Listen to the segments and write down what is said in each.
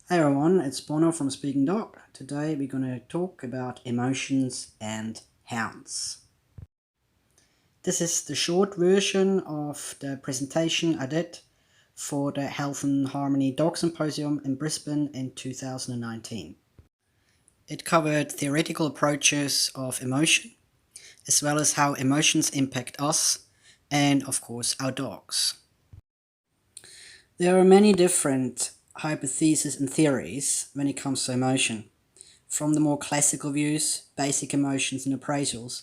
Hey everyone, it's Bono from Speaking Dog. Today we're going to talk about emotions and hounds. This is the short version of the presentation I did for the Health and Harmony Dog Symposium in Brisbane in 2019. It covered theoretical approaches of emotion, as well as how emotions impact us and, of course, our dogs. There are many different hypotheses and theories when it comes to emotion, from the more classical views, basic emotions and appraisals,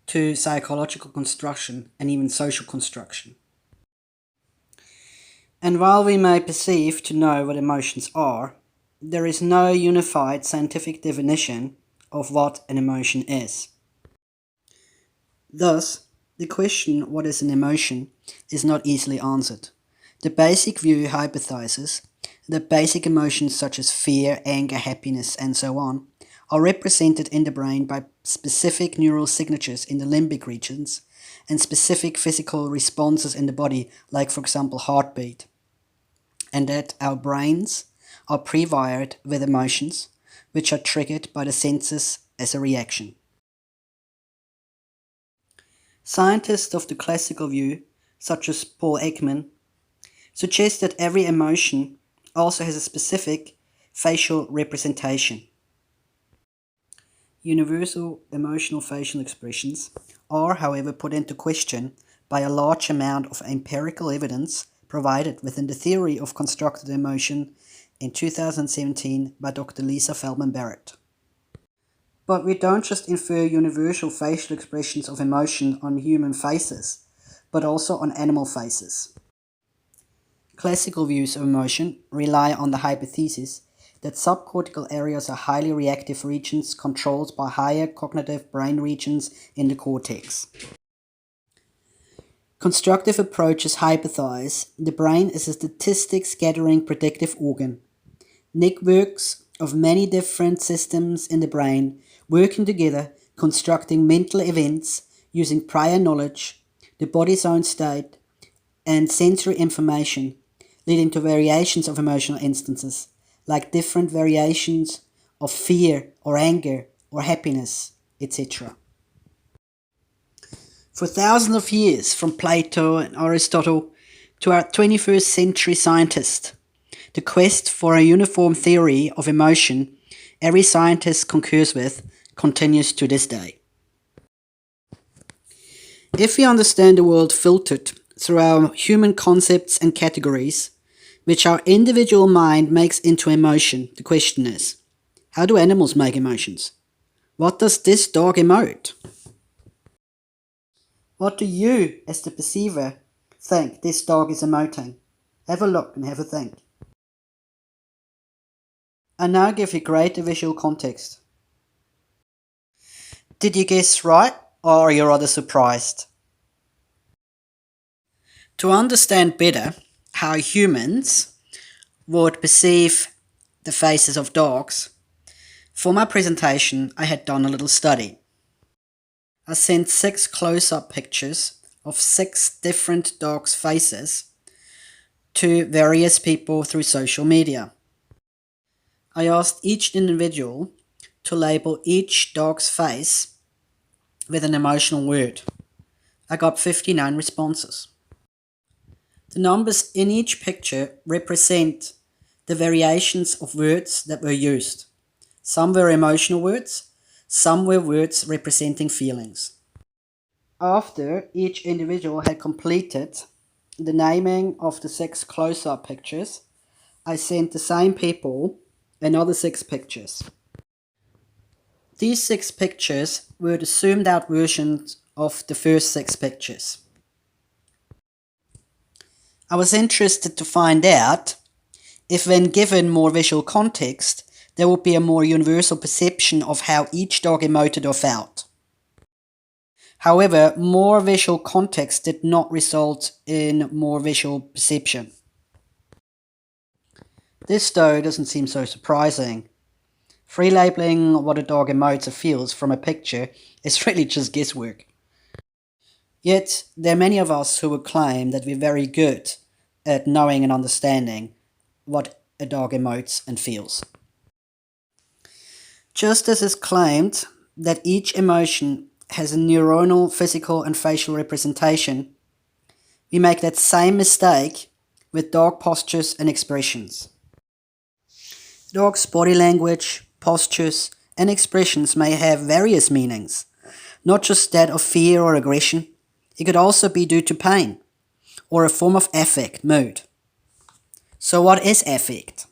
to psychological construction and even social construction. And while we may perceive to know what emotions are, there is no unified scientific definition of what an emotion is. Thus, the question, what is an emotion, is not easily answered. The basic view hypothesizes that basic emotions such as fear, anger, happiness, and so on are represented in the brain by specific neural signatures in the limbic regions and specific physical responses in the body, like for example heartbeat, and that our brains are pre-wired with emotions which are triggered by the senses as a reaction. Scientists of the classical view, such as Paul Ekman, suggest that every emotion also has a specific facial representation. Universal emotional facial expressions are, however, put into question by a large amount of empirical evidence provided within the theory of constructed emotion in 2017 by Dr. Lisa Feldman Barrett. But we don't just infer universal facial expressions of emotion on human faces, but also on animal faces. Classical views of emotion rely on the hypothesis that subcortical areas are highly reactive regions controlled by higher cognitive brain regions in the cortex. Constructive approaches hypothesize the brain as a statistics gathering predictive organ. Networks of many different systems in the brain working together, constructing mental events using prior knowledge, the body's own state, and sensory information, leading to variations of emotional instances, like different variations of fear or anger or happiness, etc. For thousands of years, from Plato and Aristotle to our 21st century scientists, the quest for a uniform theory of emotion every scientist concurs with continues to this day. If we understand the world filtered through our human concepts and categories, which our individual mind makes into emotion, the question is, how do animals make emotions? What does this dog emote? What do you, as the perceiver, think this dog is emoting? Have a look and have a think. I now give you greater visual context. Did you guess right, or are you rather surprised? To understand better how humans would perceive the faces of dogs, for my presentation I had done a little study. I sent 6 close-up pictures of 6 different dogs' faces to various people through social media. I asked each individual to label each dog's face with an emotional word. I got 59 responses. The numbers in each picture represent the variations of words that were used. Some were emotional words, some were words representing feelings. After each individual had completed the naming of the 6 close-up pictures, I sent the same people another 6 pictures. These 6 pictures were the zoomed out versions of the first 6 pictures. I was interested to find out if, when given more visual context, there would be a more universal perception of how each dog emoted or felt. However, more visual context did not result in more visual perception. This, though, doesn't seem so surprising. Free labeling what a dog emotes or feels from a picture is really just guesswork. Yet, there are many of us who would claim that we're very good at knowing and understanding what a dog emotes and feels. Just as is claimed that each emotion has a neuronal, physical, and facial representation, we make that same mistake with dog postures and expressions. Dogs' body language, postures, and expressions may have various meanings, not just that of fear or aggression. It could also be due to pain or a form of affect, mood. So what is affect?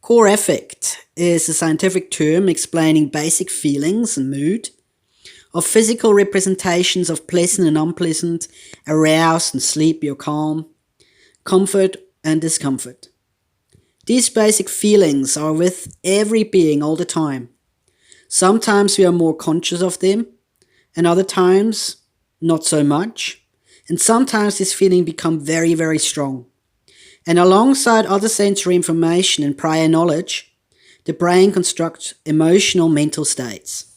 Core affect is a scientific term explaining basic feelings and mood of physical representations of pleasant and unpleasant, aroused and sleepy or calm, comfort and discomfort. These basic feelings are with every being all the time. Sometimes we are more conscious of them, and other times not so much. And sometimes this feeling becomes very, very strong. And alongside other sensory information and prior knowledge, the brain constructs emotional mental states.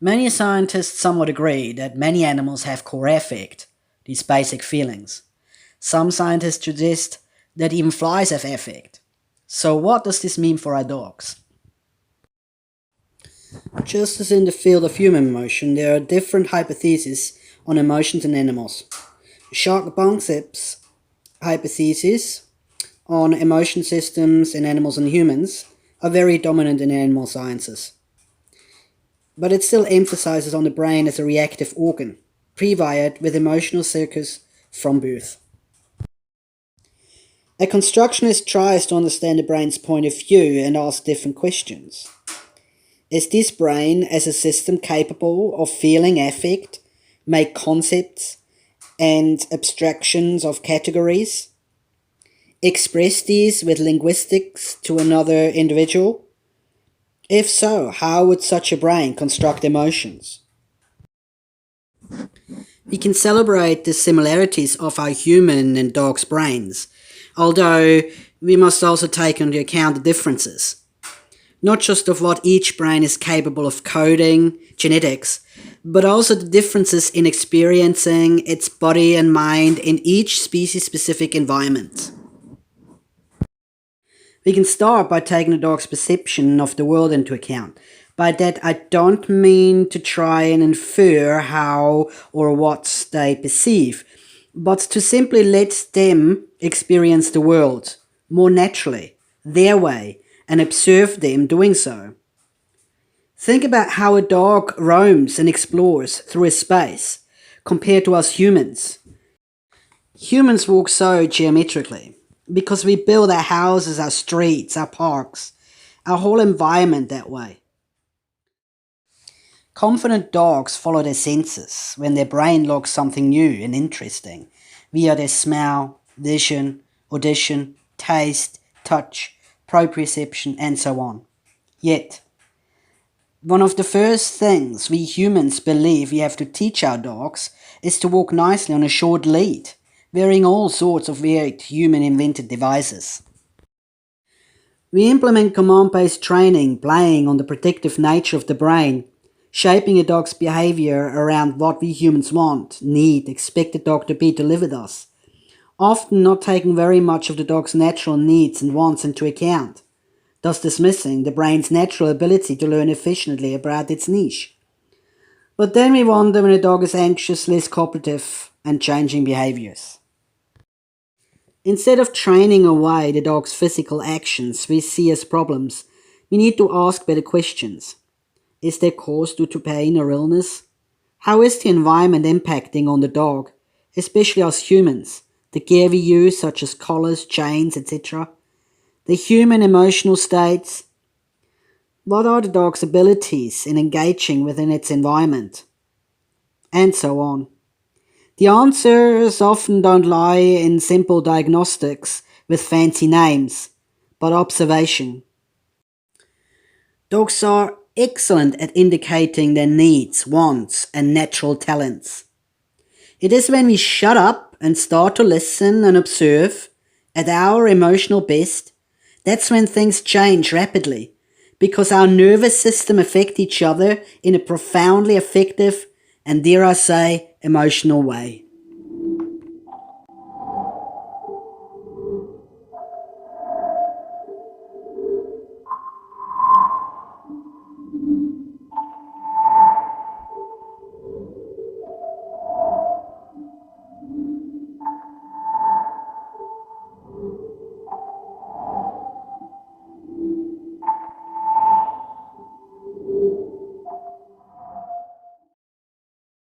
Many scientists somewhat agree that many animals have core affect, these basic feelings. Some scientists suggest that even flies have affect. So what does this mean for our dogs? Just as in the field of human emotion, there are different hypotheses on emotions in animals. Shark-Bongsip's hypotheses on emotion systems in animals and humans are very dominant in animal sciences. But it still emphasizes on the brain as a reactive organ, pre-wired with emotional circuits from birth. A constructionist tries to understand the brain's point of view and asks different questions. Is this brain as a system capable of feeling affect, make concepts and abstractions of categories, express these with linguistics to another individual? If so, how would such a brain construct emotions? We can celebrate the similarities of our human and dog's brains, although we must also take into account the differences. Not just of what each brain is capable of coding, genetics, but also the differences in experiencing its body and mind in each species-specific environment. We can start by taking the dog's perception of the world into account. By that I don't mean to try and infer how or what they perceive, but to simply let them experience the world more naturally, their way, and observe them doing so. Think about how a dog roams and explores through a space compared to us humans. Humans walk so geometrically because we build our houses, our streets, our parks, our whole environment that way. Confident dogs follow their senses when their brain logs something new and interesting via their smell, vision, audition, taste, touch, proprioception, and so on. Yet, one of the first things we humans believe we have to teach our dogs is to walk nicely on a short lead, wearing all sorts of weird human-invented devices. We implement command-based training, playing on the predictive nature of the brain, shaping a dog's behavior around what we humans want, need, expect the dog to be to live with us, often not taking very much of the dog's natural needs and wants into account, thus dismissing the brain's natural ability to learn efficiently about its niche. But then we wonder when a dog is anxious, less cooperative, and changing behaviors. Instead of training away the dog's physical actions we see as problems, we need to ask better questions. Is there cause due to pain or illness? How is the environment impacting on the dog, especially us humans? The gear we use, such as collars, chains, etc. The human emotional states. What are the dog's abilities in engaging within its environment? And so on. The answers often don't lie in simple diagnostics with fancy names, but observation. Dogs are excellent at indicating their needs, wants, and natural talents. It is when we shut up and start to listen and observe at our emotional best, that's when things change rapidly, because our nervous system affect each other in a profoundly effective and, dare I say, emotional way.